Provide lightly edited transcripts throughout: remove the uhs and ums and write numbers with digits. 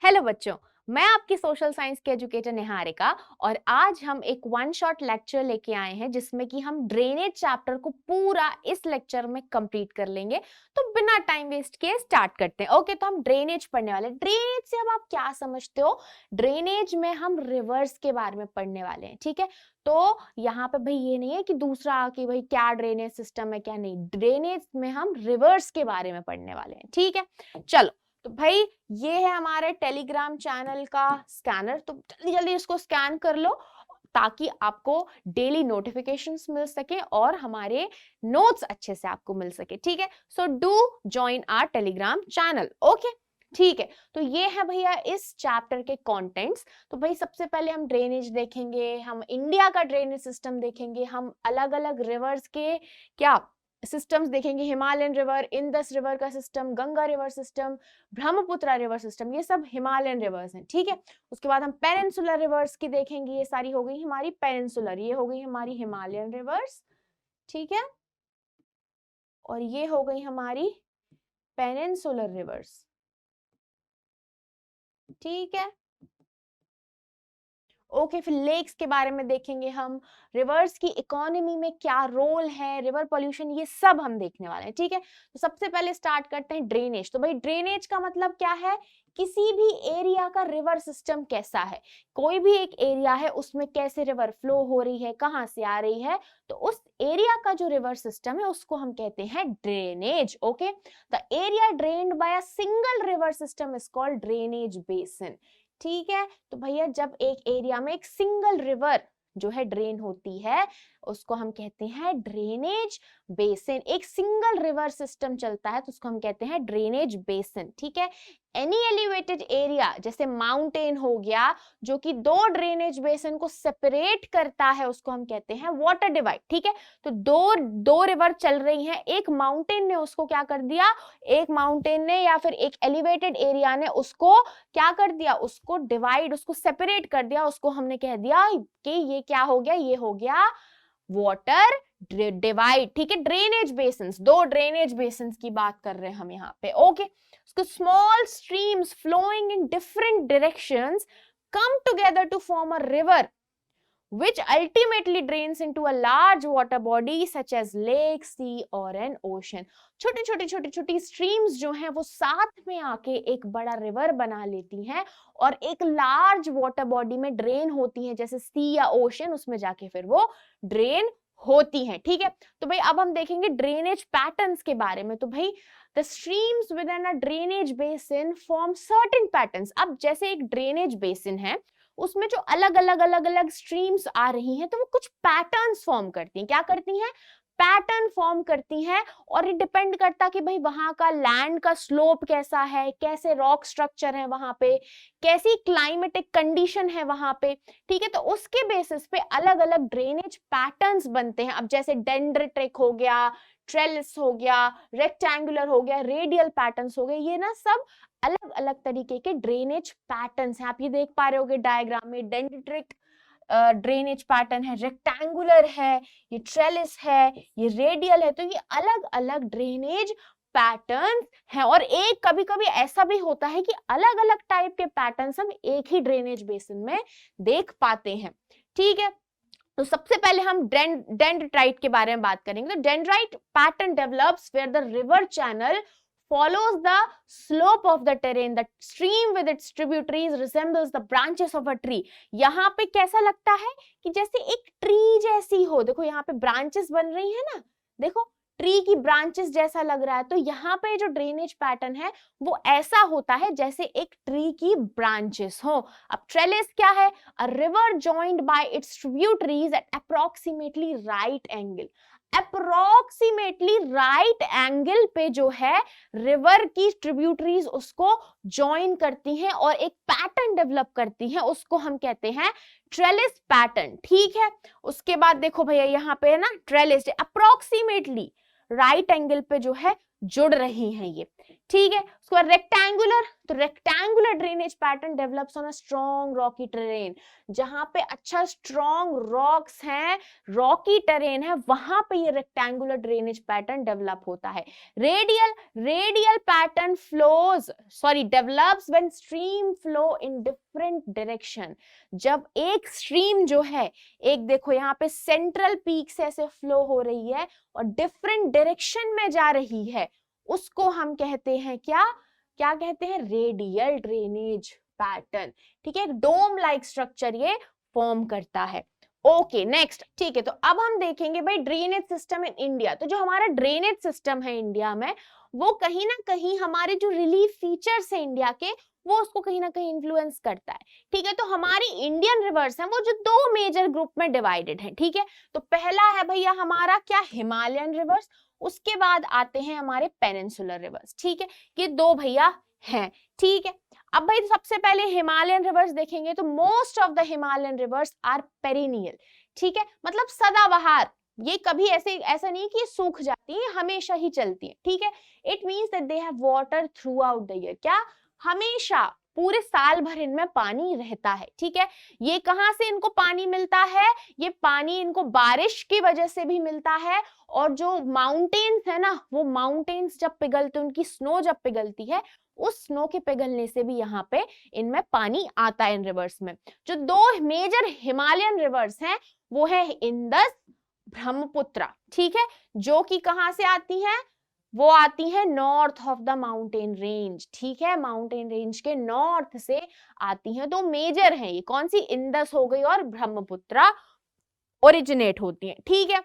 Hello बच्चों, मैं आपकी सोशल साइंस के एजुकेटर निहारिका और आज हम एक वन शॉट लेक्चर लेके आए हैं जिसमें कि हम ड्रेनेज चैप्टर को पूरा इस लेक्चर में कंप्लीट कर लेंगे। तो बिना टाइम वेस्ट किए स्टार्ट करते हैं। ओके, तो हम ड्रेनेज पढ़ने वाले हैं। ड्रेनेज से अब आप क्या समझते हो? ड्रेनेज में हम रिवर्स के बारे में पढ़ने वाले हैं, ठीक है। तो यहाँ पे भाई ये नहीं है कि दूसरा कि भाई क्या ड्रेनेज सिस्टम है क्या नहीं, ड्रेनेज में हम रिवर्स के बारे में पढ़ने वाले हैं, ठीक है। चलो, तो भाई ये है हमारे टेलीग्राम चैनल का स्कैनर, तो जल्दी जल्दी इसको स्कैन कर लो ताकि आपको डेली नोटिफिकेशंस मिल सके और हमारे नोट्स अच्छे से आपको मिल सके, ठीक है। So do join our Telegram channel, okay, ठीक है। तो ये है भैया इस चैप्टर के कंटेंट्स। तो भाई सबसे पहले हम ड्रेनेज देखेंगे, हम इंडिया का ड्रेनेज सिस्टम देखेंगे, हम अलग अलग रिवर्स के क्या सिस्टम्स देखेंगे, हिमालयन रिवर, इंदस रिवर का system, Ganga river system, Brahmaputra river system, ये सब हिमालयन रिवर्स हैं, ठीक है। उसके बाद हम पेनिनसुलर रिवर्स की देखेंगे, ये सारी हो गई हमारी पेनिनसुलर, ये हो गई हमारी हिमालयन रिवर्स, ठीक है। और ये हो गई हमारी पेनिनसुलर रिवर्स, ठीक है। ओके, फिर लेक्स के बारे में देखेंगे हम, रिवर्स की इकोनॉमी में क्या रोल है, रिवर पोल्यूशन, ये सब हम देखने वाले हैं, ठीक है। तो सबसे पहले स्टार्ट करते हैं ड्रेनेज। तो भाई ड्रेनेज का मतलब क्या है? किसी भी एरिया का रिवर सिस्टम कैसा है, कोई भी एक एरिया है उसमें कैसे रिवर फ्लो हो रही है, कहां से आ रही है, तो उस एरिया का जो रिवर सिस्टम है उसको हम कहते हैं drainage. Okay, the area drained by a single river system is called drainage basin, ठीक है। तो भैया जब एक एरिया में एक सिंगल रिवर जो है ड्रेन होती है उसको हम कहते हैं ड्रेनेज बेसिन। एक सिंगल रिवर सिस्टम चलता है तो उसको हम कहते हैं ड्रेनेज बेसिन, ठीक है। एनी एलिवेटेड एरिया जैसे माउंटेन हो गया जो कि दो ड्रेनेज बेसिन को सेपरेट करता है उसको हम कहते हैं वाटर डिवाइड, ठीक है। तो दो दो रिवर चल रही हैं, एक माउंटेन ने उसको क्या कर दिया, एक माउंटेन ने या फिर एक एलिवेटेड एरिया ने उसको क्या कर दिया, उसको डिवाइड, उसको सेपरेट कर दिया, उसको हमने कह दिया कि ये क्या हो गया, ये हो गया वाटर डिवाइड, ठीक है। ड्रेनेज बेसिन्स, दो ड्रेनेज बेसिन्स की बात कर रहे हैं हम यहाँ पे, okay. Small streams flowing in different directions come together to form a river which ultimately drains into a large water body such as lake, sea or an ocean. छोटी-छोटी स्ट्रीम्स जो हैं वो साथ में आके एक बड़ा रिवर बना लेती हैं और एक लार्ज वाटर बॉडी में ड्रेन होती हैं जैसे सी या ओशन, उसमें जाके फिर वो ड्रेन होती हैं, ठीक है। तो भाई अब हम देखेंगे ड्रेनेज पैटर्न्स के बारे में। तो भाई the streams within a drainage basin form certain patterns. अब जैसे एक ड्रेनेज बेसिन है उसमें जो अलग अलग स्ट्रीम्स आ रही हैं तो वो कुछ पैटर्न्स फॉर्म करती हैं, क्या करती हैं, पैटर्न फॉर्म करती हैं। और ये डिपेंड करता कि भाई वहां का लैंड का स्लोप कैसा है, कैसे रॉक स्ट्रक्चर है वहां पे, कैसी क्लाइमेटिक कंडीशन है वहां पे, ठीक है। तो उसके बेसिस पे अलग अलग ड्रेनेज पैटर्न्स बनते हैं। अब जैसे डेंड्रिटिक हो गया, ट्रेलिस हो गया, रेक्टेंगुलर हो गया, रेडियल पैटर्न्स हो गए, ये ना सब अलग अलग तरीके के ड्रेनेज पैटर्न्स हैं। आप ये देख पा रहे होगे डायग्राम में, डेंड्रिटिक ड्रेनेज पैटर्न है, रेक्टेंगुलर है, ये ट्रेलिस है, ये रेडियल है। तो ये अलग अलग ड्रेनेज पैटर्न है। और एक कभी कभी ऐसा भी होता है कि अलग अलग टाइप के पैटर्न्स हम एक ही ड्रेनेज बेसिन में देख पाते हैं, ठीक है। तो सबसे पहले हम डेंड्राइट के बारे में बात करेंगे। तो dendrite pattern develops where the river channel follows the slope of the terrain. The stream with its tributaries resembles the branches of a tree. यहाँ पे कैसा लगता है कि जैसे एक ट्री जैसी हो, देखो यहाँ पे ब्रांचेस बन रही है ना, देखो ट्री की ब्रांचेस जैसा लग रहा है। तो यहाँ पे जो ड्रेनेज पैटर्न है वो ऐसा होता है जैसे एक ट्री की ब्रांचेस हो। अब ट्रेलिस क्या है, a river joined by its tributaries at approximately right angle. Approximately right angle पे जो है रिवर की ट्रिब्यूटरीज उसको ज्वाइन करती हैं और एक पैटर्न डेवलप करती हैं, उसको हम कहते हैं ट्रेलिस पैटर्न, ठीक है। उसके बाद देखो भैया यहाँ पे है ना ट्रेलिस अप्रोक्सीमेटली राइट एंगल पे जो है जुड़ रही हैं ये, ठीक है। उसके बाद रेक्टेंगुलर, तो rectangular drainage pattern develops on a strong Rocky terrain, जहां पे अच्छा स्ट्रॉन्ग रॉक्स हैं, रॉकी टेरेन है, वहां पे ये रेक्टेंगुलर ड्रेनेज पैटर्न डेवलप होता है। Radial pattern flows develops when stream flow in different direction, जब एक स्ट्रीम जो है, एक देखो यहाँ पे सेंट्रल पीक से ऐसे फ्लो हो रही है और डिफरेंट डायरेक्शन में जा रही है, उसको हम कहते हैं क्या, क्या कहते हैं, रेडियल ड्रेनेज पैटर्न। ठीक है, डोम लाइक स्ट्रक्चर ये फॉर्म करता है। ओके नेक्स्ट, ठीक है, तो अब हम देखेंगे भाई ड्रेनेज सिस्टम इन इंडिया। तो जो हमारा ड्रेनेज सिस्टम है इंडिया में, वो कहीं ना कहीं हमारे जो रिलीफ फीचर्स है इंडिया के, वो उसको कहीं ना कहीं इन्फ्लुएंस करता है। ठीक है, तो हमारी इंडियन रिवर्स हैं वो जो दो मेजर ग्रुप में डिवाइडेड हैं। ठीक है, तो पहला है भैया हमारा क्या, हिमालयन रिवर्स, उसके बाद आते हैं हमारे पेनिनसुलर रिवर्स। ठीक है, ये दो भैया हैं। ठीक है, अब भाई सबसे पहले हिमालयन रिवर्स देखेंगे, तो most of the Himalayan rivers are perennial. ठीक है, मतलब सदाबहार, ये कभी ऐसा नहीं कि सूख जाती है, हमेशा ही चलती है। ठीक है, it means that they have water through out the year, क्या, हमेशा पूरे साल भर इनमें पानी रहता है। ठीक है, ये कहां से इनको पानी मिलता है, ये पानी इनको बारिश की वजह से भी मिलता है, और जो माउंटेन्स है ना, वो माउंटेन्स जब पिघलते, उनकी स्नो जब पिघलती है, उस स्नो के पिघलने से भी यहाँ पे इनमें पानी आता है इन रिवर्स में। जो दो मेजर हिमालयन रिवर्स हैं वो है इंदस, ब्रह्मपुत्र। ठीक है, जो कि कहां से आती हैं, वो आती है north of the mountain range. ठीक है, माउंटेन रेंज के नॉर्थ से आती हैं, तो मेजर है ये, कौन सी, इंदस हो गई और ब्रह्मपुत्र ओरिजिनेट होती है। ठीक है,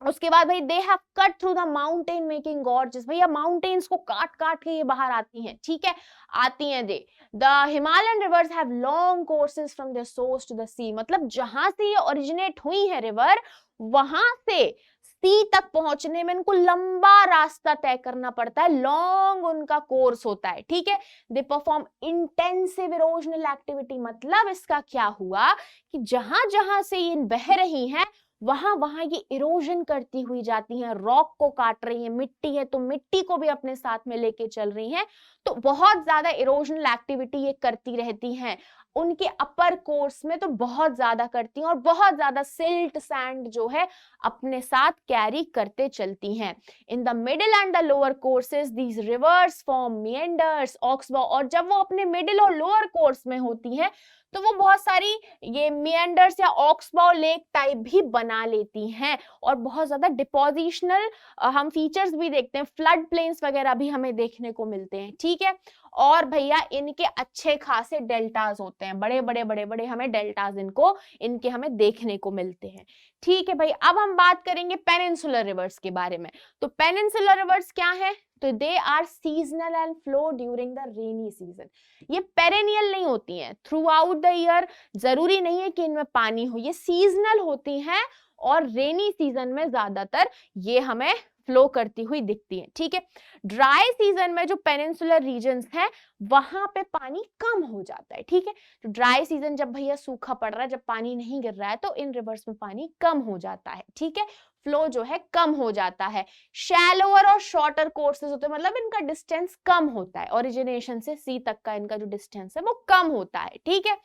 उसके बाद भाई they have cut through the mountain making gorges, भैया माउंटेन्स को काट काट के ये बाहर आती हैं। ठीक है, आती हैं दे। The Himalayan rivers have long courses from their source to the sea, मतलब जहां से ये ओरिजिनेट हुई है रिवर, वहां से सी तक पहुंचने में इनको लंबा रास्ता तय करना पड़ता है, लॉन्ग उनका कोर्स होता है। ठीक है, they perform intensive erosional activity, मतलब इसका क्या हुआ कि जहां जहां से ये बह रही हैं, वहां वहां ये इरोजन करती हुई जाती हैं, रॉक को काट रही हैं, मिट्टी है तो मिट्टी को भी अपने साथ में लेके चल रही हैं, तो बहुत ज्यादा इरोजनल एक्टिविटी ये करती रहती हैं। उनके अपर कोर्स में तो बहुत ज्यादा करती हैं, और बहुत ज्यादा सिल्ट सैंड जो है अपने साथ कैरी करते चलती हैं। In the middle and the lower courses these rivers form meanders, oxbow, और जब वो अपने मिडिल और लोअर कोर्स में होती हैं, तो वो बहुत सारी ये मिएंडर्स या ऑक्सबॉ लेक टाइप भी बना लेती हैं, और बहुत ज्यादा डिपोजिशनल हम फीचर्स भी देखते हैं, फ्लड प्लेन्स वगैरह भी हमें देखने को मिलते हैं। ठीक है, और भैया इनके अच्छे खासे डेल्टाज होते हैं, बड़े बड़े हमें डेल्टाज इनके हमें देखने को मिलते हैं। ठीक है भाई, अब हम बात करेंगे पेनिनसुलर रिवर्स के बारे में। तो पेनिनसुलर रिवर्स क्या है, तो they are seasonal and flow during the rainy season. ये पेरेनियल नहीं होती हैं, थ्रू आउट द ईयर जरूरी नहीं है कि इनमें पानी हो, ये सीजनल होती हैं, और रेनी सीजन में ज्यादातर ये हमें फ्लो करती हुई दिखती है। ठीक है, ड्राई सीजन में जो पेनिनसुलर रीजन्स हैं, वहां पे पानी कम हो जाता है। ठीक है, तो ड्राई सीजन जब भैया सूखा पड़ रहा है, जब पानी नहीं गिर रहा है, तो इन रिवर्स में पानी कम हो जाता है। ठीक है, फ्लो जो है कम हो जाता है। शैलोअर और शॉर्टर कोर्सेज होते हैं, मतलब इनका डिस्टेंस कम होता है, ओरिजिनेशन से सी तक का इनका जो डिस्टेंस है वो कम होता है। ठीक है,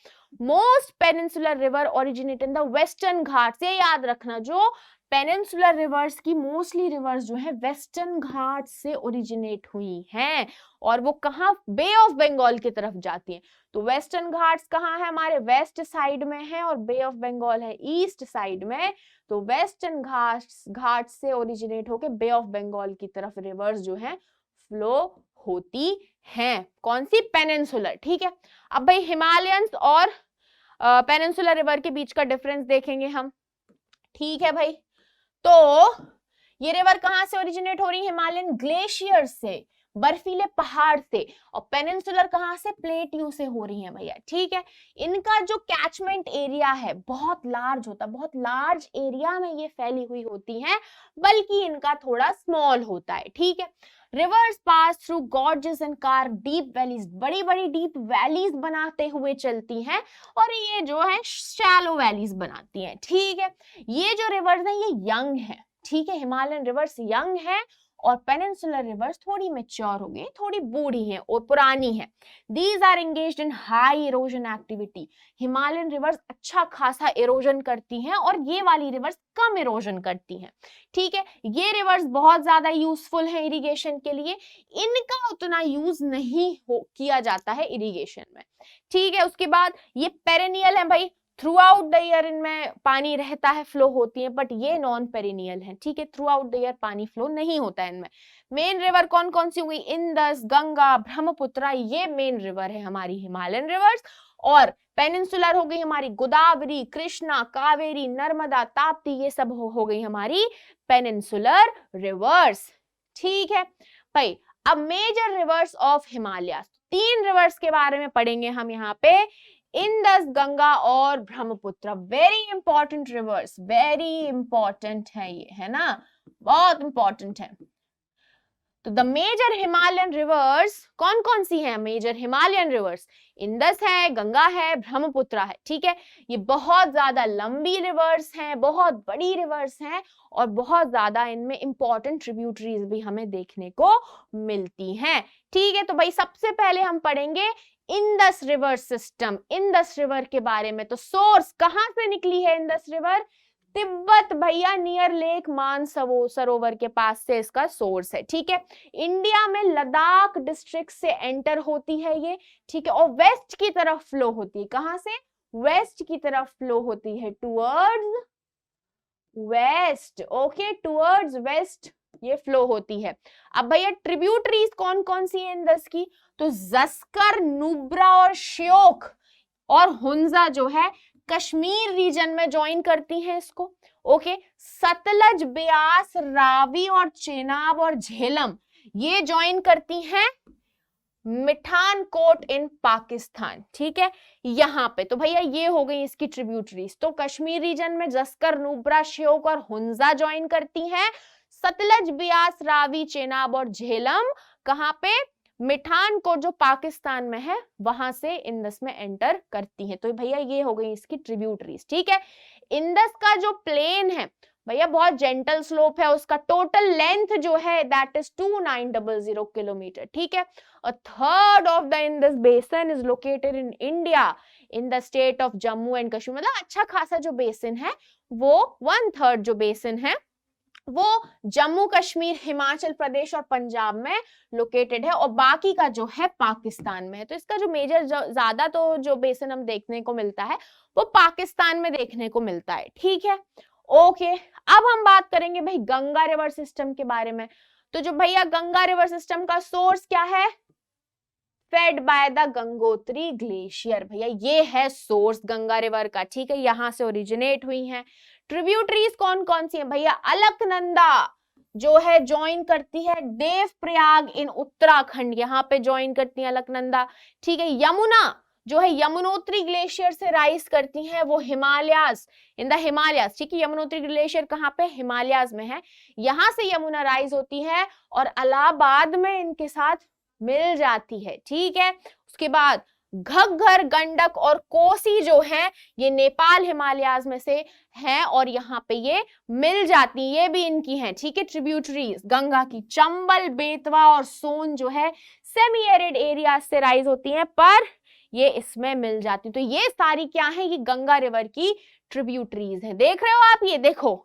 most peninsular river originate in the western Ghats, ये याद रखना, जो पेनिनसुलर रिवर्स की मोस्टली रिवर्स जो है वेस्टर्न घाट से ओरिजिनेट हुई हैं, और वो कहाँ, बे ऑफ बंगाल की तरफ जाती हैं। तो वेस्टर्न घाट्स कहाँ है, हमारे वेस्ट साइड में है, और बे ऑफ बंगाल है ईस्ट साइड में। तो वेस्टर्न घाट से ओरिजिनेट होके बे ऑफ बंगाल की तरफ रिवर्स जो है फ्लो होती हैं, कौन सी, पेनिनसुलर। ठीक है, अब भाई हिमालयंस और पेनिनसुलर रिवर के बीच का डिफरेंस देखेंगे हम। ठीक है भाई, तो ये रिवर कहां से ओरिजिनेट हो रही है, हिमालयन ग्लेशियर से, बर्फीले पहाड़ से, और पेनिनसुलर कहां से, प्लेट्यू से हो रही है भैया। ठीक है, इनका जो कैचमेंट एरिया है बहुत लार्ज होता है, बहुत लार्ज एरिया में ये फैली हुई होती हैं, बल्कि इनका थोड़ा स्मॉल होता है। ठीक है, reverse pass through gorges and curve deep valleys, बड़ी बड़ी डीप वैलीज बनाते हुए चलती हैं, और ये जो है शैलो वैलीज बनाती हैं। ठीक है, ये जो रिवर्स है ये यंग है। ठीक है, हिमालयन रिवर्स यंग है, और पेनिनसुलर रिवर्स थोड़ी मेच्योर हो गई, थोड़ी बूढ़ी हैं और पुरानी है। These are engaged in high erosion activity. Himalayan rivers अच्छा खासा इरोजन करती हैं और ये वाली रिवर्स कम इरोजन करती हैं। ठीक है, ये रिवर्स बहुत ज्यादा यूजफुल है इरिगेशन के लिए, इनका उतना यूज नहीं किया जाता है इरिगेशन में। ठीक है, उसके बाद ये पेरेनियल है भाई, थ्रू आउट द ईयर इनमें पानी रहता है, फ्लो होती है, बट ये नॉन पेरिनियल है। ठीक है, थ्रू आउट द ईयर पानी फ्लो नहीं होता है इनमें। मेन रिवर कौन कौन सी हुई? इंदस, गंगा, ब्रह्मपुत्रा, ये मेन रिवर है हमारी हिमालयन रिवर्स। और पेनिनसुलर हो गई हमारी गोदावरी, कृष्णा, कावेरी, नर्मदा, ताप्ती, ये सब हो गई हमारी पेनिनसुलर रिवर्स। ठीक है भाई, अब major rivers of Himalaya, 3 rivers के बारे में पढ़ेंगे हम यहाँ पे, इंदस, गंगा और Brahmaputra. Very important rivers, very important है ये, है ना, बहुत इंपॉर्टेंट है। तो द मेजर हिमालयन रिवर्स कौन कौन सी है? मेजर हिमालयन रिवर्स इंदस है, गंगा है, ब्रह्मपुत्र है। ठीक है, ये बहुत ज्यादा लंबी रिवर्स हैं, बहुत बड़ी रिवर्स हैं और बहुत ज्यादा इनमें इंपॉर्टेंट ट्रिब्यूटरीज भी हमें देखने को मिलती हैं। ठीक है, तो भाई सबसे पहले हम पढ़ेंगे Indus river system, Indus river के बारे में। तो सोर्स कहां से निकली है इंदस रिवर? तिब्बत भैया, नियर लेक मानसरोवर के पास से इसका सोर्स है। ठीक है, इंडिया में लद्दाख डिस्ट्रिक्ट से एंटर होती है ये। ठीक है, और वेस्ट की तरफ फ्लो होती है। कहां से? वेस्ट की तरफ फ्लो होती है, towards waste. Okay, towards waste ये फ्लो होती है। अब भैया ट्रिब्यूटरीज कौन कौन सी है इंदस की? तो जस्कर, नुब्रा और श्योक और हुंजा जो है कश्मीर रीजन में ज्वाइन करती हैं इसको। ओके, सतलज, ब्यास, रावी और चेनाब और झेलम ये ज्वाइन करती हैं मिठानकोट इन पाकिस्तान। ठीक है, यहां पे तो भैया ये हो गई इसकी ट्रिब्यूटरीज। तो कश्मीर रीजन में जस्कर, नुब्रा, श्योक और हुंजा ज्वाइन करती हैं। सतलज, ब्यास, रावी, चेनाब और झेलम कहां पे? मिठानकोट जो पाकिस्तान में है वहां से इंदस में एंटर करती हैं। तो भैया ये हो गई इसकी ट्रिब्यूटरीज। ठीक है, इंदस का जो प्लेन है भैया बहुत जेंटल स्लोप है, उसका टोटल लेंथ जो है दैट इज 2900 किलोमीटर। ठीक है, a third of the Indus basin is located in India in the state of Jammu and Kashmir। मतलब अच्छा खासा जो बेसिन है वो 1/3 जो बेसिन है वो जम्मू कश्मीर, हिमाचल प्रदेश और पंजाब में लोकेटेड है और बाकी का जो है पाकिस्तान में है। तो इसका जो मेजर ज्यादा तो जो बेसिन हम देखने को मिलता है वो पाकिस्तान में देखने को मिलता है। ठीक है, ओके, अब हम बात करेंगे भाई गंगा रिवर सिस्टम के बारे में। तो जो भैया गंगा रिवर सिस्टम का सोर्स क्या है? Fed by the Gangotri glacier. भैया ये है सोर्स गंगा रिवर का। ठीक है, यहां से ओरिजिनेट हुई हैं। ट्रिब्यूटरीज कौन कौन सी है भैया? अलकनंदा जो है ज्वाइन करती है देव प्रयाग इन उत्तराखंड, यहाँ पे ज्वाइन करती है अलकनंदा। ठीक है, यमुना जो है यमुनोत्री ग्लेशियर से राइज करती हैं वो हिमालयास, इन द हिमालयास। ठीक है, यमुनोत्री ग्लेशियर कहाँ पे? हिमालयास में है। यहां से यमुना राइज होती है और इलाहाबाद में इनके साथ मिल जाती है। ठीक है, उसके बाद घग्गर, गंडक और कोसी जो है ये नेपाल हिमालयाज में से हैं और यहाँ पे ये मिल जाती, ये भी इनकी हैं। ठीक है, ट्रिब्यूटरीज गंगा की। चंबल, बेतवा और सोन जो है सेमी एरिड एरिया से राइज होती हैं पर ये इसमें मिल जाती। तो ये सारी क्या है? ये गंगा रिवर की ट्रिब्यूटरीज हैं। देख रहे हो आप, ये देखो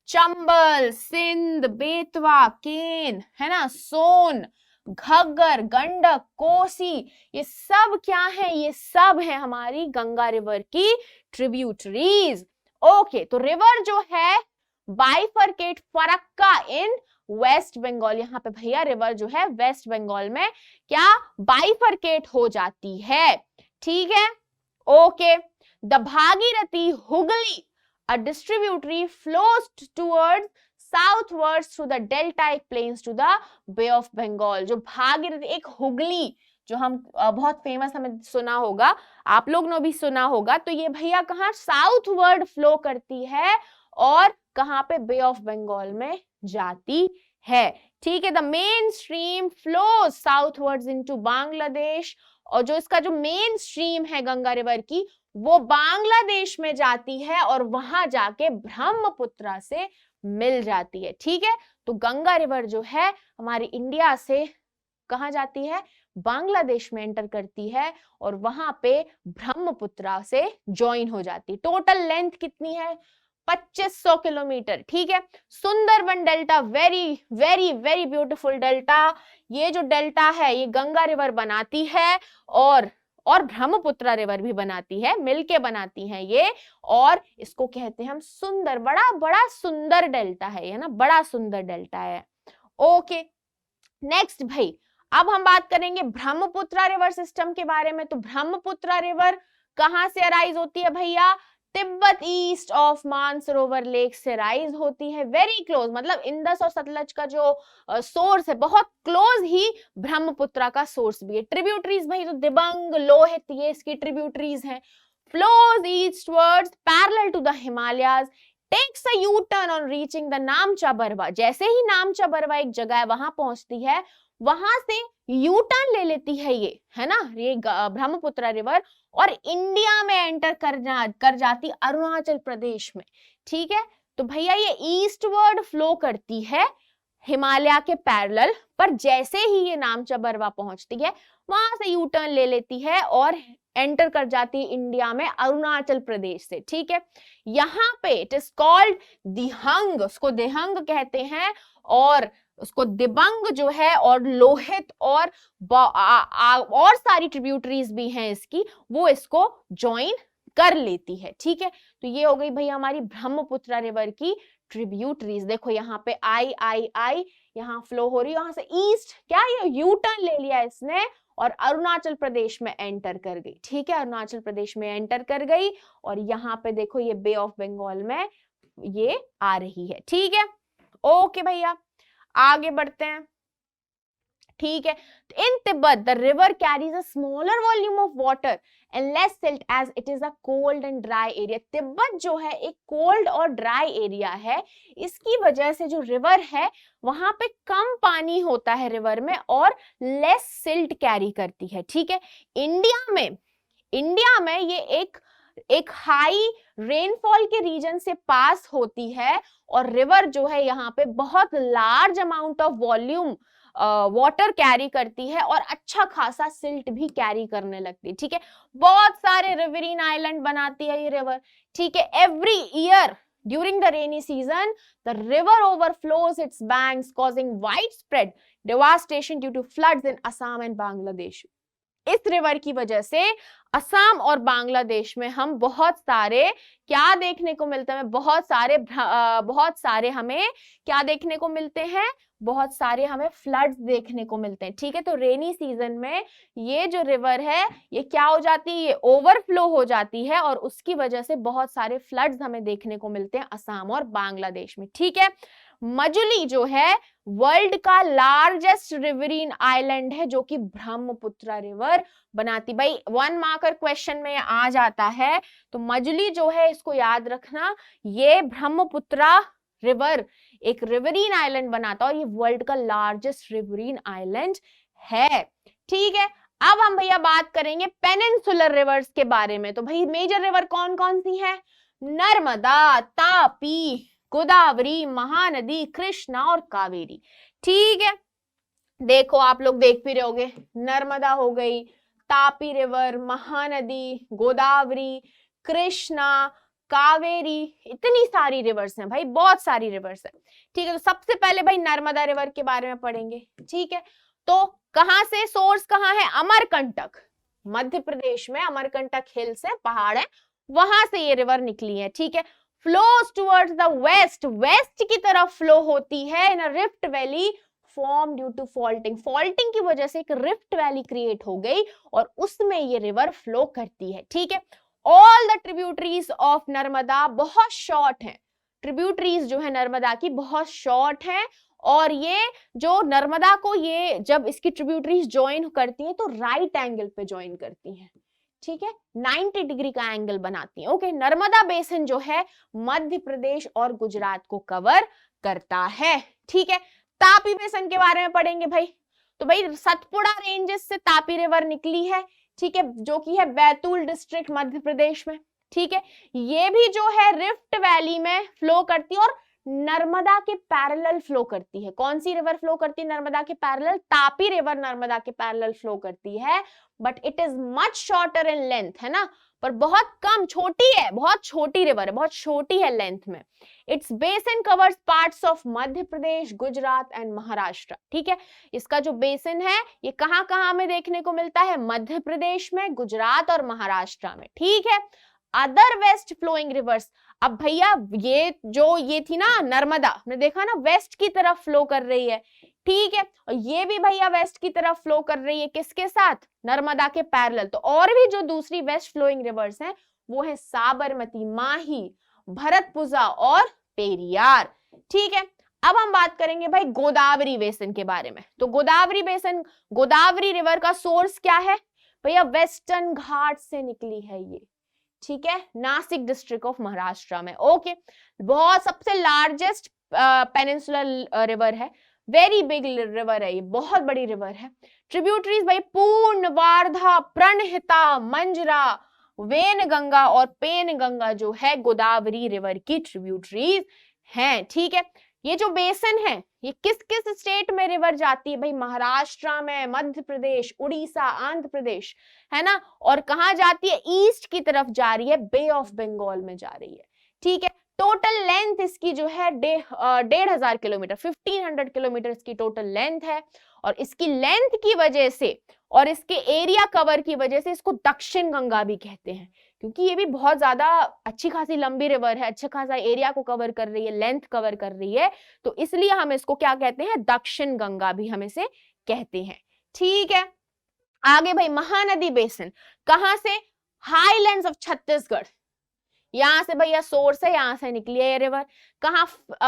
चंबल, सिंध, बेतवा, केन, है ना, सोन, घग्गर, गंडक, कोसी, ये सब क्या है? ये सब है हमारी गंगा रिवर की ट्रिब्यूटरीज। ओके, तो रिवर जो है बाइफरकेट, फरक्का इन वेस्ट बंगाल। यहाँ पे भैया रिवर जो है वेस्ट बंगाल में क्या बाइफरकेट हो जाती है। ठीक है, okay, the Bhagirathi Hooghly a distributary flows towards southwards through the deltaic plains to the Bay of Bengal। जो भागीरथी, एक हुगली जो हम बहुत फेमस, हमें सुना होगा, आप लोग ने भी सुना होगा। तो ये भैया कहाँ साउथवर्ड फ्लो करती है और कहाँ पे? बे ऑफ बंगाल में जाती है। ठीक है, the main stream flows southwards into Bangladesh और जो इसका जो मेन स्ट्रीम है गंगा रिवर की वो बांग्लादेश में जाती है और वहां जाके ब्रह्मपुत्रा से मिल जाती है। ठीक है, तो गंगा रिवर जो है हमारी इंडिया से कहाँ जाती है, बांग्लादेश में एंटर करती है और वहां पे ब्रह्मपुत्रा से ज्वाइन हो जाती है। टोटल लेंथ कितनी है, 2500 किलोमीटर। ठीक है, Sundarban delta, very very very beautiful delta. ये जो डेल्टा है ये गंगा रिवर बनाती है और ब्रह्मपुत्रा रिवर भी बनाती है, मिलके बनाती हैं ये, और इसको कहते हैं हम सुंदर, बड़ा बड़ा सुंदर डेल्टा है ये ना, बड़ा सुंदर डेल्टा है। ओके, नेक्स्ट भाई, अब हम बात करेंगे ब्रह्मपुत्रा रिवर सिस्टम के बारे में। तो ब्रह्मपुत्रा रिवर कहां से अराइज होती है भैया, Tibet east of Mansarovar lake से राइज होती है। वेरी क्लोज, मतलब इंदस और सतलज का जो सोर्स है बहुत क्लोज ही ब्रह्मपुत्रा का सोर्स भी है। ट्रिब्यूटरीज भाई तो दिबांग, लोहित, ये इसकी ट्रिब्यूटरीज हैं। Flows eastwards parallel to the Himalayas, takes a U turn on reaching the Namcha Barwa. जैसे ही नामचा बरवा एक जगह है वहां पहुंचती है, वहां से यू टर्न ले लेती है ये, है ना, ये ब्रह्मपुत्रा रिवर, और इंडिया में एंटर कर जाती अरुणाचल प्रदेश में। ठीक है, तो भैया ये ईस्टवर्ड फ्लो करती है हिमालय के पैरेलल, पर जैसे ही ये नामचा बरवा पहुंचती है वहां से यू टर्न ले लेती है और एंटर कर जाती है इंडिया में अरुणाचल प्रदेश से। ठीक है, यहाँ पे इट इज कॉल्ड दिहंग, उसको दिहंग कहते हैं, और उसको दिबांग जो है, और लोहित और सारी ट्रिब्यूटरीज भी हैं इसकी, वो इसको ज्वाइन कर लेती है। ठीक है, तो ये हो गई भाई हमारी ब्रह्मपुत्रा रिवर की ट्रिब्यूटरीज। देखो यहाँ पे आई यहाँ फ्लो हो रही है, यहाँ से ईस्ट, क्या ये यू टर्न ले लिया इसने और अरुणाचल प्रदेश में एंटर कर गई। ठीक है, अरुणाचल प्रदेश में एंटर कर गई और यहाँ पे देखो ये बे ऑफ बंगाल में ये आ रही है। ठीक है, ओके भैया आगे बढ़ते हैं। ठीक है, in Tibet the river carries a smaller volume of water and less silt as it is a cold and dry area. Tibet जो है एक कोल्ड और ड्राई एरिया है, इसकी वजह से जो रिवर है वहां पे कम पानी होता है रिवर में और लेस सिल्ट कैरी करती है। ठीक है, इंडिया में ये एक हाई रेनफॉल के रीजन से पास होती है और रिवर जो है यहाँ पे बहुत large amount of volume water carry करती है और अच्छा खासा सिल्ट भी कैरी करने लगती है। ठीक है, बहुत सारे रिवरीन आइलैंड बनाती है ये रिवर। ठीक है, every year during the rainy season the river overflows it's banks causing widespread devastation due to floods in Assam and Bangladesh। इस रिवर की वजह से असम और बांग्लादेश में हम बहुत सारे क्या देखने को मिलते हैं, बहुत सारे हमें क्या देखने को मिलते हैं, बहुत सारे हमें फ्लड्स देखने को मिलते हैं। ठीक है, तो रेनी सीजन में ये जो रिवर है ये क्या हो जाती है, ये ओवरफ्लो हो जाती है और उसकी वजह से बहुत सारे फ्लड्स हमें देखने को मिलते हैं असम और बांग्लादेश में। ठीक है, मजुली जो है वर्ल्ड का लार्जेस्ट रिवरीन आइलैंड है जो कि ब्रह्मपुत्रा रिवर बनाती। भाई 1 मार्कर क्वेश्चन में आ जाता है, तो मजुली जो है इसको याद रखना, ये ब्रह्मपुत्रा रिवर एक रिवरीन आइलैंड बनाता और ये वर्ल्ड का लार्जेस्ट रिवरीन आइलैंड है। ठीक है, अब हम भैया बात करेंगे पेनिनसुलर रिवर्स के बारे में। तो भाई मेजर रिवर कौन कौन सी है, नर्मदा, तापी, गोदावरी, महानदी, कृष्णा और कावेरी। ठीक है, देखो आप लोग देख भी रहे होगे, नर्मदा हो गई, तापी रिवर, महानदी, गोदावरी, कृष्णा, कावेरी, इतनी सारी रिवर्स हैं भाई, बहुत सारी रिवर्स हैं। ठीक है, तो सबसे पहले भाई नर्मदा रिवर के बारे में पढ़ेंगे। ठीक है, तो कहां से सोर्स कहां है, अमरकंटक, मध्य प्रदेश में अमरकंटक हिल्स है, पहाड़ है, वहां से ये रिवर निकली है। ठीक है, flows towards the west, west की तरफ फ्लो होती है in a rift valley form due to faulting, faulting की वजह से एक रिफ्ट वैली क्रिएट हो गई और उसमें ये रिवर फ्लो करती है। ठीक है, all the tributaries of Narmada बहुत शॉर्ट हैं, ट्रिब्यूटरीज जो है नर्मदा की बहुत शॉर्ट हैं और ये जो नर्मदा को ये जब इसकी ट्रिब्यूटरीज ज्वाइन करती हैं तो राइट एंगल पे ज्वाइन करती हैं। ठीक है, 90 डिग्री का एंगल बनाती है। ओके, नर्मदा बेसिन जो है मध्य प्रदेश और गुजरात को कवर करता है। ठीक है, तापी बेसिन के बारे में पढ़ेंगे भाई। तो भाई सतपुड़ा रेंजेस से तापी रिवर निकली है। ठीक है, जो कि है बैतूल डिस्ट्रिक्ट मध्य प्रदेश में। ठीक है, ये भी जो है रिफ्ट वैली में फ्लो करती है और नर्मदा के पैरेलल फ्लो करती है। कौन सी रिवर फ्लो करती है नर्मदा के पैरेलल? तापी रिवर नर्मदा के पैरेलल फ्लो करती है, but it is much shorter in length, है ना, पर बहुत कम, छोटी है, बहुत छोटी रिवर है, बहुत छोटी है लेंथ में। It's basin covers parts of Madhya Pradesh, Gujarat and Maharashtra. ठीक है, इसका जो बेसिन है ये कहां कहां में देखने को मिलता है? मध्य प्रदेश में, गुजरात और महाराष्ट्र में। ठीक है, अदर वेस्ट फ्लोइंग रिवर्स, अब भैया ये थी ना नर्मदा, हमने देखा ना वेस्ट की तरफ फ्लो कर रही है, ठीक है, और ये भी भैया वेस्ट की तरफ फ्लो कर रही है, किसके साथ? नर्मदा के पैरेलल। तो और भी जो दूसरी वेस्ट फ्लोइंग रिवर्स हैं वो है साबरमती, माही, भरतपुजा और पेरियार। ठीक है, अब हम बात करेंगे भाई गोदावरी बेसिन के बारे में। तो गोदावरी बेसिन, गोदावरी रिवर का सोर्स क्या है भैया? वेस्टर्न घाट से निकली है ये, ठीक है, नासिक डिस्ट्रिक्ट ऑफ महाराष्ट्र में। ओके, बहुत सबसे लार्जेस्ट पेनिनसुलर रिवर है, वेरी बिग रिवर है ये, बहुत बड़ी रिवर है। ट्रिब्यूटरीज भाई पूर्ण, वार्धा, प्रणहिता, मंजरा, वेनगंगा और पेनगंगा जो है गोदावरी रिवर की ट्रिब्यूटरीज हैं। ठीक है, ये जो बेसिन है ये किस किस स्टेट में रिवर जाती है भाई? महाराष्ट्र में, मध्य प्रदेश, उड़ीसा, आंध्र प्रदेश, है ना, और कहां जाती है? ईस्ट की तरफ जा रही है, बे ऑफ बंगाल में जा रही है। ठीक है, टोटल लेंथ इसकी जो है 1500 किलोमीटर, 1500 किलोमीटर इसकी टोटल लेंथ है, और इसकी लेंथ की वजह से और इसके एरिया कवर की वजह से इसको दक्षिण गंगा भी कहते हैं, क्योंकि ये भी बहुत ज्यादा अच्छी खासी लंबी रिवर है, अच्छा खासा एरिया को कवर कर रही है, लेंथ कवर कर रही है, तो इसलिए हम इसको क्या कहते हैं? दक्षिण गंगा भी हम इसे कहते हैं। ठीक है, आगे भाई महानदी बेसिन, कहां से? हाईलैंड्स ऑफ छत्तीसगढ़, यहां से भैया सोर्स है, यहां से निकली है ये रिवर। कहां?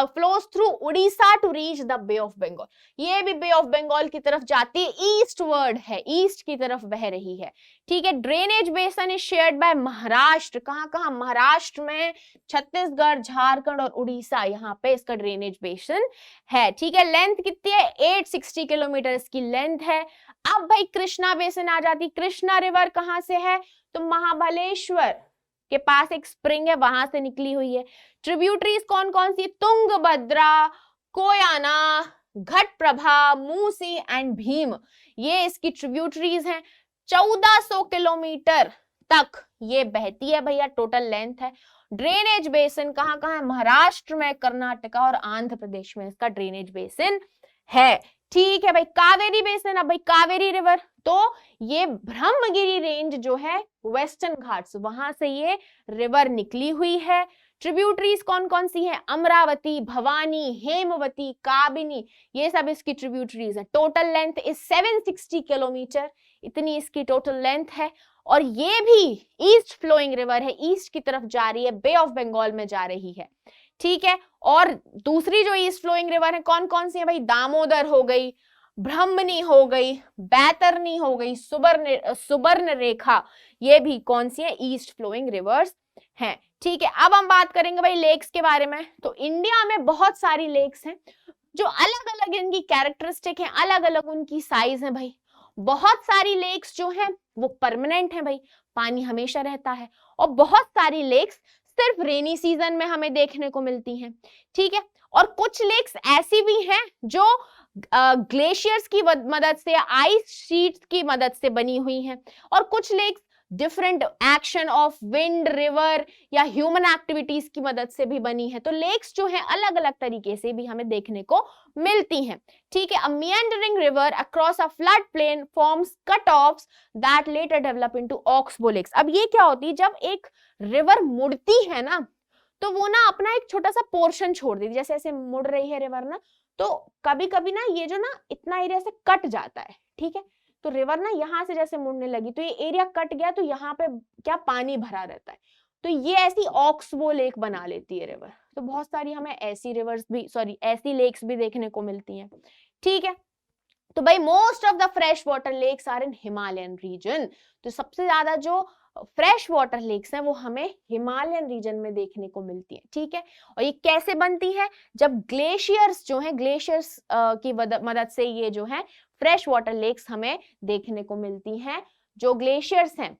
Flows through Orissa to reach the bay of Bengal, ये भी बे ऑफ बंगाल की तरफ जाती है, ईस्ट वर्ड है, ईस्ट की तरफ बह रही है। ठीक है, drainage basin is shared by Maharashtra, कहां कहां? महाराष्ट्र में, छत्तीसगढ़, झारखंड और उड़ीसा, यहाँ पे इसका ड्रेनेज बेसिन है। ठीक है, लेंथ कितनी है? 860 किलोमीटर इसकी लेंथ है। अब भाई कृष्णा बेसिन आ जाती, कृष्णा रिवर कहां से है? तो महाबलेश्वर के पास एक स्प्रिंग है, वहां से निकली हुई है। ट्रिब्यूटरीज कौन कौन सी? तुंगभद्रा, कोयाना, घटप्रभा, मूसी एंड भीम, ये इसकी ट्रिब्यूटरीज हैं। 1400 किलोमीटर तक ये बहती है भैया, टोटल लेंथ है। ड्रेनेज बेसिन कहां कहां है? महाराष्ट्र में, कर्नाटका और आंध्र प्रदेश में इसका ड्रेनेज बेसिन है। ठीक है भाई, कावेरी बेसिन, अब भाई कावेरी रिवर, तो ये ब्रह्मगिरी रेंज जो है वेस्टर्न घाट्स, वहां से ये रिवर निकली हुई है। ट्रिब्यूटरीज कौन कौन सी है? अमरावती, भवानी, हेमवती, काबिनी, ये सब इसकी ट्रिब्यूटरीज है। टोटल लेंथ इज 760 किलोमीटर, इतनी इसकी टोटल लेंथ है, और ये भी ईस्ट फ्लोइंग रिवर है, ईस्ट की तरफ जा रही है, बे ऑफ बंगाल में जा रही है। ठीक है, और दूसरी जो ईस्ट फ्लोइंग रिवर है कौन कौन सी है भाई? दामोदर हो गई, ब्रह्मणी हो गई, बैतरनी हो गई, सुबर्ण रेखा, ये भी कौन सी है? ईस्ट फ्लोइंग रिवर्स हैं। ठीक है, अब हम बात करेंगे भाई लेक्स के बारे में। तो इंडिया में बहुत सारी लेक्स हैं जो अलग अलग इनकी कैरेक्टरिस्टिक है, अलग अलग उनकी साइज है भाई। बहुत सारी लेक्स जो हैं वो परमानेंट है भाई, पानी हमेशा रहता है, और बहुत सारी लेक्स सिर्फ रेनी सीजन में हमें देखने को मिलती हैं। ठीक है, और कुछ लेक्स ऐसी भी हैं जो ग्लेशियर्स की मदद से, आइस शीट्स की मदद से बनी हुई हैं, और कुछ lakes different action of wind, river या ह्यूमन एक्टिविटीज की मदद से भी बनी है। तो लेक्स जो है अलग अलग तरीके से भी हमें देखने को मिलती हैं। ठीक है, अ meandering river across a flood plain forms cut-offs that later develop into oxbow lakes। अब ये क्या होती है? जब एक रिवर मुड़ती है ना, तो वो ना अपना एक छोटा सा पोर्शन छोड़ देती है, जैसे ऐसे मुड़ रही है रिवर ना, तो कभी कभी ना ये जो ना इतना एरिया से कट जाता है। ठीक है, तो रिवर ना यहाँ से जैसे मुड़ने लगी तो ये एरिया कट गया, तो यहाँ पे क्या पानी भरा रहता है, तो ये ऐसी ऑक्सबो लेक बना लेती है रिवर। तो बहुत सारी हमें ऐसी रिवर्स भी, सॉरी ऐसी लेक्स भी देखने को मिलती हैं। ठीक है, तो भाई most of the fresh water lakes are in Himalayan region. तो सबसे ज्यादा जो फ्रेश वाटर लेक्स हैं वो हमें हिमालयन रीजन में देखने को मिलती है। ठीक है, और ये कैसे बनती है? जब ग्लेशियर्स जो है, ग्लेशियर्स की मदद से ये जो है फ्रेश वाटर लेक्स हमें देखने को मिलती हैं। जो ग्लेशियर्स हैं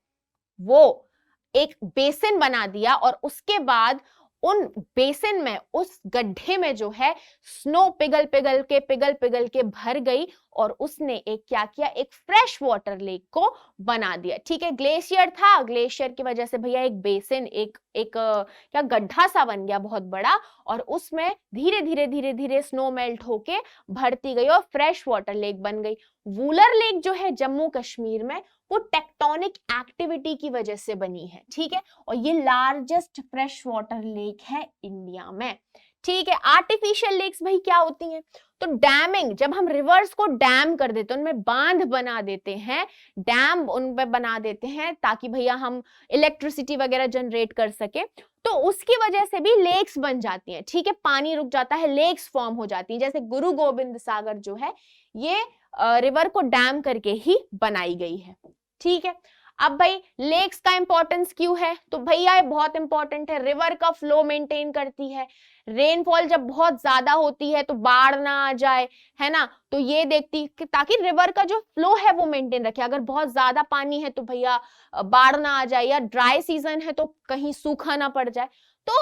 वो एक बेसिन बना दिया, और उसके बाद उन बेसिन में, उस गड्ढे में जो है स्नो पिघल पिघल के भर गई और उसने एक क्या किया, एक फ्रेश वाटर लेक को बना दिया। ठीक है, ग्लेशियर था, ग्लेशियर की वजह से भैया एक बेसिन, एक क्या गड्ढा सा बन गया बहुत बड़ा, और उसमें धीरे धीरे स्नो मेल्ट होके भरती गई और फ्रेश वाटर लेक बन गई। वूलर लेक जो है जम्मू कश्मीर में, वो टेक्टोनिक एक्टिविटी की वजह से बनी है। ठीक है, और ये लार्जेस्ट फ्रेश वाटर लेक है इंडिया में। ठीक है, आर्टिफिशियल लेक्स भाई क्या होती हैं? तो डैमिंग, जब हम रिवर्स को डैम कर देते हैं, उनमें बांध बना देते हैं, डैम उन पे बना देते हैं ताकि भैया हम इलेक्ट्रिसिटी वगैरह जनरेट कर सके, तो उसकी वजह से भी लेक्स बन जाती हैं। ठीक है, पानी रुक जाता है, लेक्स फॉर्म हो जाती हैं। जैसे गुरु गोबिंद सागर जो है, ये रिवर को डैम करके ही बनाई गई है। ठीक है, अब भाई लेक्स का इंपॉर्टेंस क्यों है? तो भैया ये बहुत इंपॉर्टेंट है, रिवर का फ्लो मेंटेन करती है। रेनफॉल जब बहुत ज्यादा होती है तो बाढ़ ना आ जाए, है ना, तो ये देखती कि ताकि रिवर का जो फ्लो है वो मेंटेन रखे। अगर बहुत ज्यादा पानी है तो भैया बाढ़ ना आ जाए, या ड्राई सीजन है तो कहीं सूखा ना पड़ जाए, तो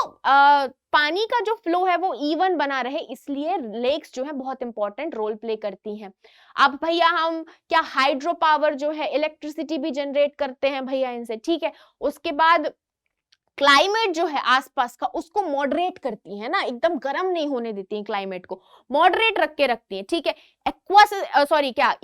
पानी का जो फ्लो है वो इवन बना रहे, इसलिए लेक्स जो है बहुत इंपॉर्टेंट रोल प्ले करती हैं। अब भैया हम क्या हाइड्रो पावर जो है, इलेक्ट्रिसिटी भी जनरेट करते हैं भैया इनसे। ठीक है, उसके बाद क्लाइमेट जो है आसपास का उसको मॉडरेट करती है ना, एकदम गर्म नहीं होने देती है, क्लाइमेट को मॉडरेट रख के रखती है। ठीक है,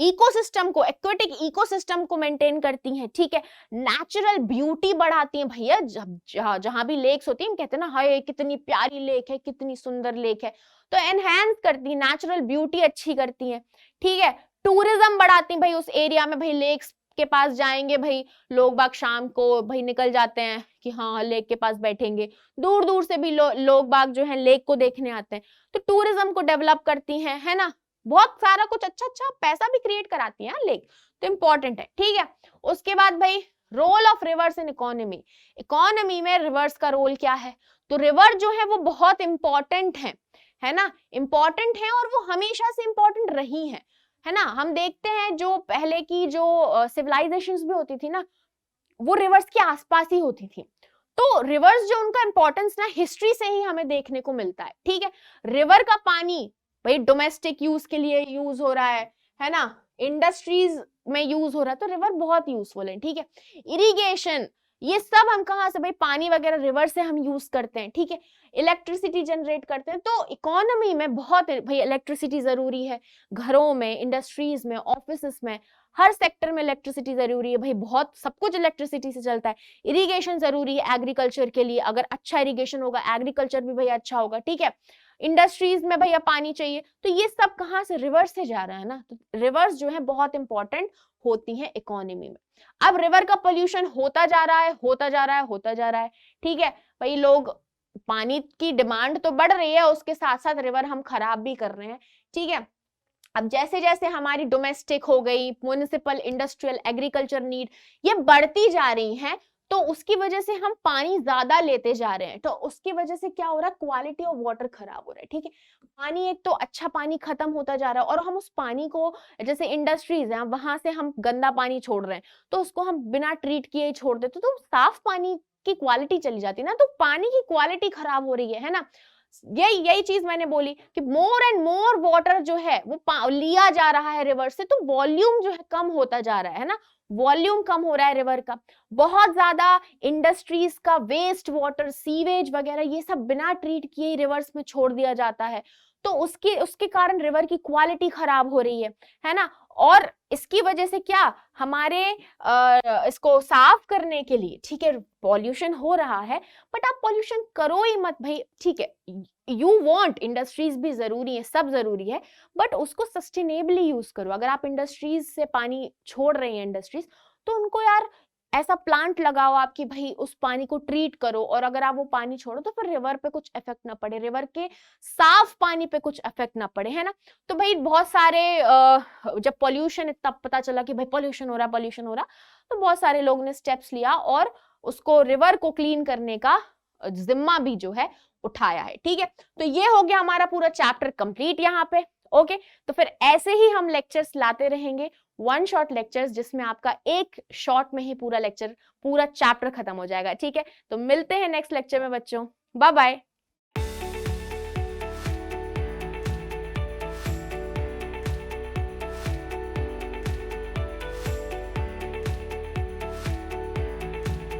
इकोसिस्टम को, एक्वेटिक इकोसिस्टम को मेंटेन करती हैं। ठीक है, नेचुरल ब्यूटी बढ़ाती हैं भैया। जब जहां भी लेक्स होती है हम कहते हैं ना, हाय कितनी प्यारी लेक है, कितनी सुंदर लेक है, तो एनहेंस करती है, नेचुरल ब्यूटी अच्छी करती है। ठीक है, टूरिज्म बढ़ाती है भाई उस एरिया में, भाई लेक्स के पास जाएंगे भाई लोग बाग, शाम को भाई निकल जाते हैं कि हाँ लेक के पास बैठेंगे, दूर दूर से भी लोग बाग जो है लेक को देखने आते हैं, तो टूरिज्म को डेवलप करती हैं, है ना, बहुत सारा कुछ अच्छा अच्छा पैसा भी क्रिएट कराती है लेक, तो इंपॉर्टेंट है। ठीक है, उसके बाद भाई role of rivers in economy, economy में रिवर्स का रोल क्या है? तो रिवर जो है वो बहुत इंपॉर्टेंट है ना, इंपॉर्टेंट है, और वो हमेशा से इंपॉर्टेंट रही है ना। हम देखते हैं जो पहले की जो सिविलाइजेशंस भी होती थी ना, वो रिवर्स के आसपास ही होती थी, तो रिवर्स जो उनका इंपॉर्टेंस ना हिस्ट्री से ही हमें देखने को मिलता है। ठीक है, रिवर का पानी भाई डोमेस्टिक यूज के लिए यूज हो रहा है ना, इंडस्ट्रीज में यूज हो रहा है, तो रिवर बहुत यूजफुल है। ठीक है, इरिगेशन, ये सब हम कहाँ से भाई, पानी वगैरह रिवर से हम यूज करते हैं। ठीक है, इलेक्ट्रिसिटी जनरेट करते हैं, तो इकोनॉमी में बहुत भाई इलेक्ट्रिसिटी जरूरी है, घरों में, इंडस्ट्रीज में, ऑफिस में, हर सेक्टर में इलेक्ट्रिसिटी जरूरी है भाई, बहुत सब कुछ इलेक्ट्रिसिटी से चलता है। इरिगेशन जरूरी है एग्रीकल्चर के लिए, अगर अच्छा इरिगेशन होगा एग्रीकल्चर भी भैया अच्छा होगा। ठीक है, इंडस्ट्रीज में भैया पानी चाहिए, तो ये सब कहाँ से, रिवर्स से जा रहा है ना, तो रिवर्स जो है बहुत इंपॉर्टेंट होती है इकोनॉमी में। अब रिवर का पोल्यूशन होता जा रहा है, होता जा रहा है, होता जा रहा है। ठीक है भाई, लोग पानी की डिमांड तो बढ़ रही है, उसके साथ साथ रिवर हम खराब भी कर रहे हैं। ठीक है, अब जैसे जैसे हमारी डोमेस्टिक हो गई, म्युनिसिपल, इंडस्ट्रियल, एग्रीकल्चर नीड ये बढ़ती जा रही हैं, तो उसकी वजह से हम पानी ज्यादा लेते जा रहे हैं, तो उसकी वजह से क्या हो रहा है, क्वालिटी ऑफ वाटर खराब हो रहा है। ठीक है, पानी, एक तो अच्छा पानी खत्म होता जा रहा है, और हम उस पानी को, जैसे इंडस्ट्रीज हैं वहां से हम गंदा पानी छोड़ रहे हैं, तो उसको हम बिना ट्रीट किए ही छोड़ देते, तो साफ पानी की क्वालिटी चली जाती है ना, तो पानी की क्वालिटी खराब हो रही है ना। यही चीज मैंने बोली कि मोर एंड मोर वाटर जो है वो लिया जा रहा है रिवर से, तो वॉल्यूम जो है कम होता जा रहा है ना, वॉल्यूम कम हो रहा है रिवर का। बहुत ज्यादा इंडस्ट्रीज का वेस्ट वाटर, सीवेज वगैरह ये सब बिना ट्रीट किए रिवर्स में छोड़ दिया जाता है, तो उसके कारण रिवर की क्वालिटी खराब हो रही है ना। और इसकी वजह से क्या, हमारे इसको साफ करने के लिए, ठीक है, पॉल्यूशन हो रहा है, बट आप पॉल्यूशन करो ही मत भाई। ठीक है, यू वांट, इंडस्ट्रीज भी जरूरी है, सब जरूरी है, बट उसको सस्टेनेबली यूज करो। अगर आप इंडस्ट्रीज से पानी छोड़ रहे हैं इंडस्ट्रीज, तो उनको यार ऐसा प्लांट लगाओ आप कि भाई उस पानी को ट्रीट करो, और अगर आप वो पानी छोड़ो तो फिर रिवर पे कुछ इफेक्ट ना पड़े, रिवर के साफ पानी पे कुछ इफेक्ट ना पड़े, है ना। तो भाई बहुत सारे जब पॉल्यूशन तब पता चला कि भाई पॉल्यूशन हो रहा, तो बहुत सारे लोगों ने स्टेप्स लिया और उसको, रिवर को क्लीन करने का जिम्मा भी जो है उठाया है। ठीक है, तो ये हो गया हमारा पूरा चैप्टर कंप्लीट यहाँ पे। ओके, तो फिर ऐसे ही हम लेक्चर्स लाते रहेंगे, वन शॉट लेक्चर्स, जिसमें आपका एक शॉट में ही पूरा लेक्चर, पूरा चैप्टर खत्म हो जाएगा। ठीक है, तो मिलते हैं नेक्स्ट लेक्चर में बच्चों। Bye bye.